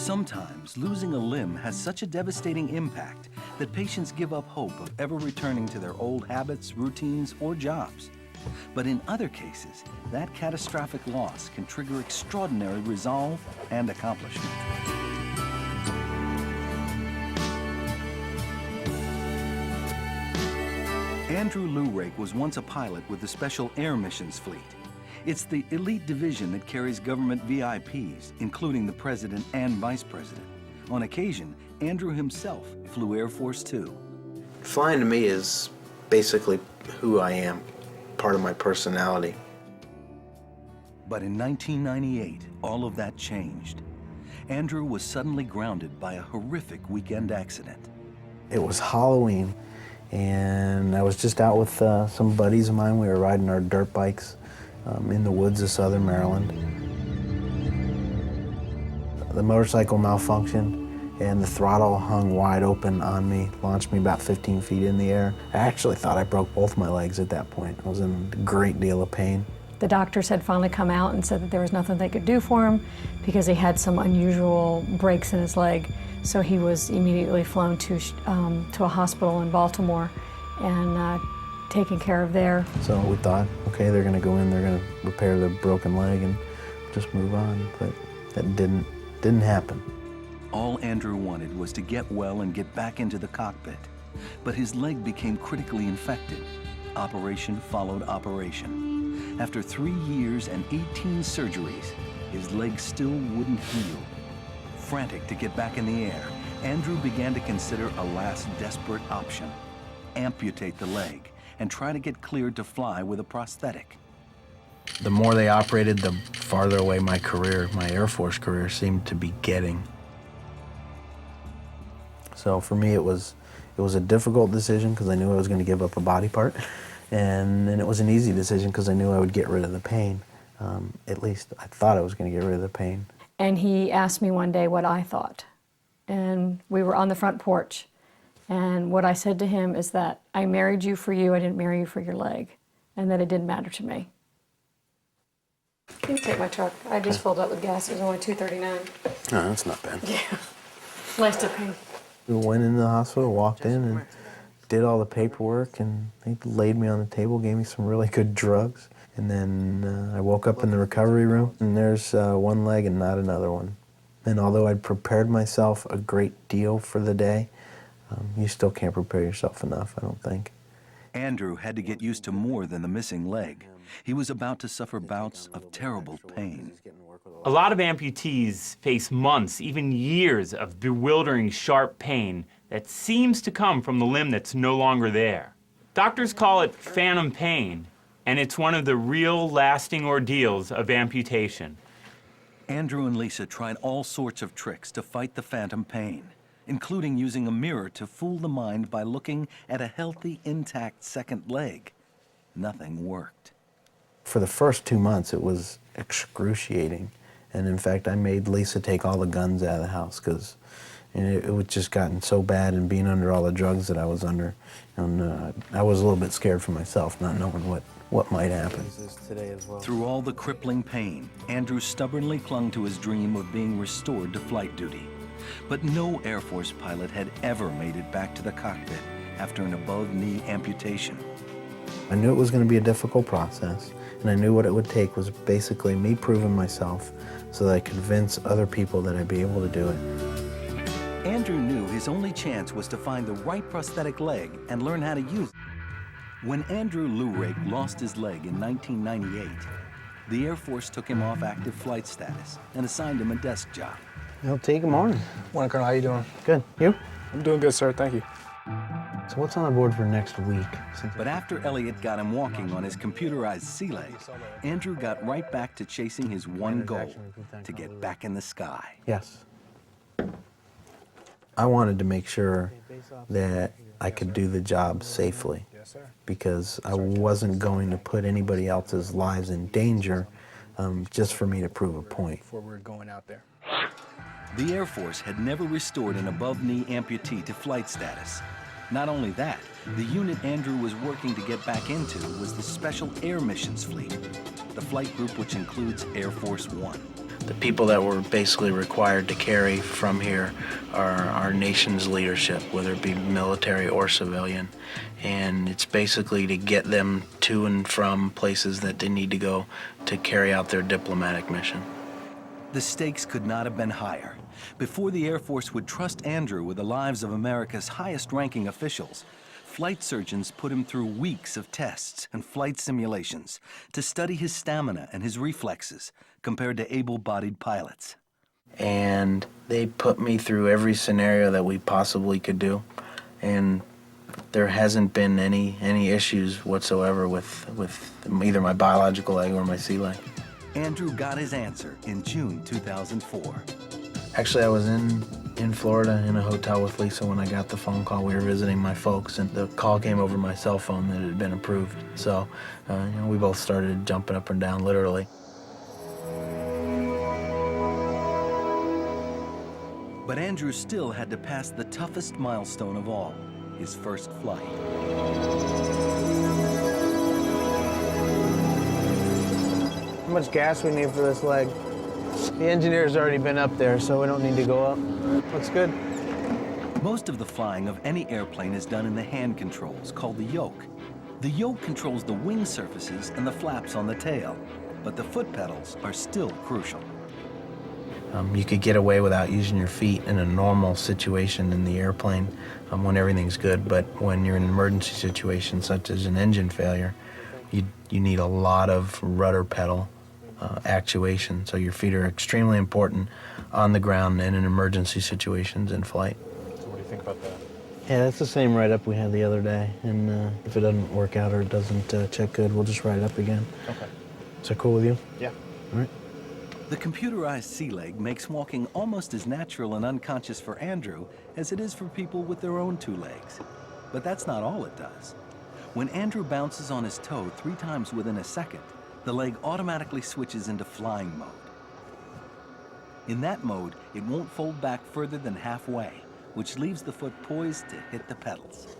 Sometimes losing a limb has such a devastating impact that patients give up hope of ever returning to their old habits, routines, or jobs. But in other cases, that catastrophic loss can trigger extraordinary resolve and accomplishment. Andrew Lourake was once a pilot with the Special Air Missions Fleet. It's the elite division that carries government VIPs, including the president and vice president. On occasion, Andrew himself flew Air Force Two. Flying to me is basically who I am, part of my personality. But in 1998, all of that changed. Andrew was suddenly grounded by a horrific weekend accident. It was Halloween, and I was just out with some buddies of mine. We were riding our dirt bikes in the woods of southern Maryland. The motorcycle malfunctioned and the throttle hung wide open on me, launched me about 15 feet in the air. I actually thought I broke both my legs at that point. I was in a great deal of pain. The doctors had finally come out and said that there was nothing they could do for him because he had some unusual breaks in his leg. So he was immediately flown to a hospital in Baltimore and taken care of there. So we thought, okay, they're gonna go in, they're gonna repair the broken leg and just move on, but that didn't happen. All Andrew wanted was to get well and get back into the cockpit. But his leg became critically infected. Operation followed operation. After 3 years and 18 surgeries, his leg still wouldn't heal. Frantic to get back in the air, Andrew began to consider a last desperate option: amputate the leg and try to get cleared to fly with a prosthetic. The more they operated, the farther away my career, my Air Force career, seemed to be getting. So for me, it was a difficult decision because I knew I was going to give up a body part, and then it was an easy decision because I knew I would get rid of the pain. At least I thought I was going to get rid of the pain. And he asked me one day what I thought. And we were on the front porch. And what I said to him is that I married you for you, I didn't marry you for your leg, and that it didn't matter to me. You can take my truck. I just filled up with gas. It was only $2.39. No, that's not bad. Yeah. Nice to pay. We went into the hospital, walked in, and did all the paperwork, and they laid me on the table, gave me some really good drugs. And then I woke up in the recovery room, and there's one leg and not another one. And although I'd prepared myself a great deal for the day, you still can't prepare yourself enough, I don't think. Andrew had to get used to more than the missing leg. He was about to suffer bouts of terrible pain. A lot of amputees face months, even years of bewildering, sharp pain that seems to come from the limb that's no longer there. Doctors call it phantom pain, and it's one of the real lasting ordeals of amputation. Andrew and Lisa tried all sorts of tricks to fight the phantom pain, including using a mirror to fool the mind by looking at a healthy, intact second leg. Nothing worked. For the first 2 months, it was excruciating. And in fact, I made Lisa take all the guns out of the house because it had just gotten so bad, and being under all the drugs that I was under. And I was a little bit scared for myself, not knowing what might happen. Through all the crippling pain, Andrew stubbornly clung to his dream of being restored to flight duty. But no Air Force pilot had ever made it back to the cockpit after an above-knee amputation. I knew it was going to be a difficult process, and I knew what it would take was basically me proving myself so that I could convince other people that I'd be able to do it. Andrew knew his only chance was to find the right prosthetic leg and learn how to use it. When Andrew Lourake lost his leg in 1998, the Air Force took him off active flight status and assigned him a desk job. Lt, good morning. Morning, Colonel. How you doing? Good. You? I'm doing good, sir. Thank you. So what's on the board for next week? But after Elliot got him walking on his computerized sea leg, Andrew got right back to chasing his one goal, to get back in the sky. Yes. I wanted to make sure that I could do the job safely because I wasn't going to put anybody else's lives in danger just for me to prove a point. Before we're going out there. The Air Force had never restored an above-knee amputee to flight status. Not only that, the unit Andrew was working to get back into was the Special Air Missions Fleet, the flight group which includes Air Force One. The people that we're basically required to carry from here are our nation's leadership, whether it be military or civilian. And it's basically to get them to and from places that they need to go to carry out their diplomatic mission. The stakes could not have been higher. Before the Air Force would trust Andrew with the lives of America's highest-ranking officials, flight surgeons put him through weeks of tests and flight simulations to study his stamina and his reflexes compared to able-bodied pilots. And they put me through every scenario that we possibly could do. And there hasn't been any issues whatsoever with either my biological leg or my sea leg. Andrew got his answer in June 2004. Actually, I was in Florida in a hotel with Lisa when I got the phone call. We were visiting my folks, and the call came over my cell phone that it had been approved. So, we both started jumping up and down, literally. But Andrew still had to pass the toughest milestone of all, his first flight. How much gas we need for this leg? The engineer's already been up there, so we don't need to go up. Looks good. Most of the flying of any airplane is done in the hand controls, called the yoke. The yoke controls the wing surfaces and the flaps on the tail, but the foot pedals are still crucial. You could get away without using your feet in a normal situation in the airplane when everything's good, but when you're in an emergency situation, such as an engine failure, you need a lot of rudder pedal actuation. So your feet are extremely important on the ground and in emergency situations in flight. So what do you think about that? Yeah, that's the same write-up we had the other day, and if it doesn't work out or it doesn't check good, we'll just write it up again. Okay. Is that cool with you? Yeah. All right. The computerized sea leg makes walking almost as natural and unconscious for Andrew as it is for people with their own two legs. But that's not all it does. When Andrew bounces on his toe 3 times within a second, the leg automatically switches into flying mode. In that mode, it won't fold back further than halfway, which leaves the foot poised to hit the pedals.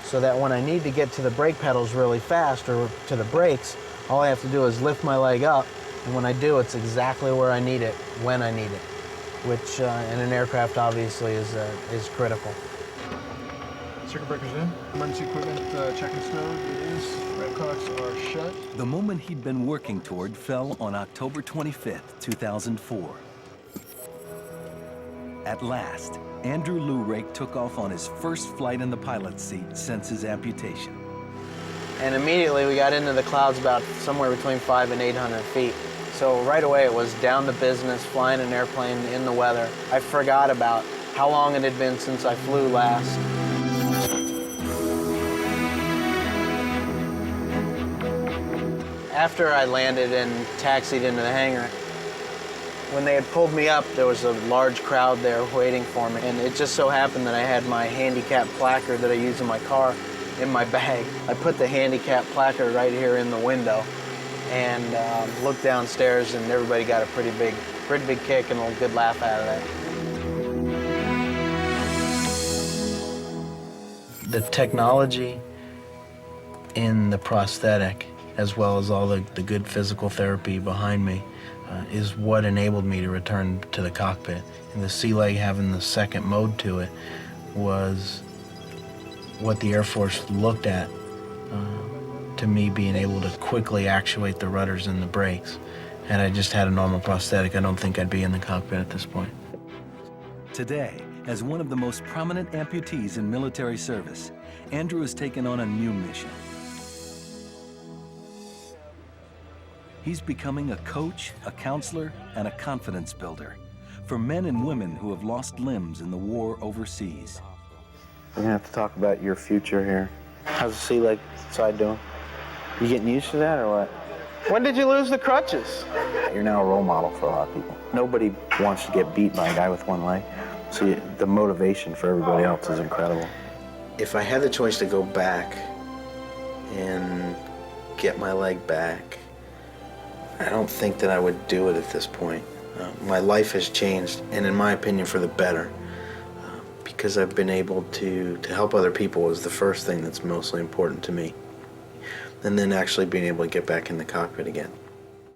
So that when I need to get to the brake pedals really fast or to the brakes, all I have to do is lift my leg up, and when I do, it's exactly where I need it, when I need it, which in an aircraft obviously is critical. Circuit breakers in. Emergency equipment check and stowed. It is. Redcocks are shut. The moment he'd been working toward fell on October 25th, 2004. At last, Andrew Lourake took off on his first flight in the pilot's seat since his amputation. And immediately we got into the clouds about somewhere between 500 and 800 feet. So right away it was down to business, flying an airplane in the weather. I forgot about how long it had been since I flew last. After I landed and taxied into the hangar, when they had pulled me up, there was a large crowd there waiting for me. And it just so happened that I had my handicap placard that I use in my car in my bag. I put the handicap placard right here in the window and looked downstairs, and everybody got a pretty big kick and a good laugh out of that. The technology in the prosthetic, as well as all the good physical therapy behind me, is what enabled me to return to the cockpit. And the sea leg having the second mode to it was what the Air Force looked at to me being able to quickly actuate the rudders and the brakes. Had I just had a normal prosthetic, I don't think I'd be in the cockpit at this point. Today, as one of the most prominent amputees in military service, Andrew has taken on a new mission. He's becoming a coach, a counselor, and a confidence builder for men and women who have lost limbs in the war overseas. We're gonna have to talk about your future here. How's the sea leg side doing? You getting used to that or what? When did you lose the crutches? You're now a role model for a lot of people. Nobody wants to get beat by a guy with one leg. So the motivation for everybody else is incredible. If I had the choice to go back and get my leg back, I don't think that I would do it at this point. My life has changed, and in my opinion, for the better. Because I've been able to help other people is the first thing that's mostly important to me. And then actually being able to get back in the cockpit again.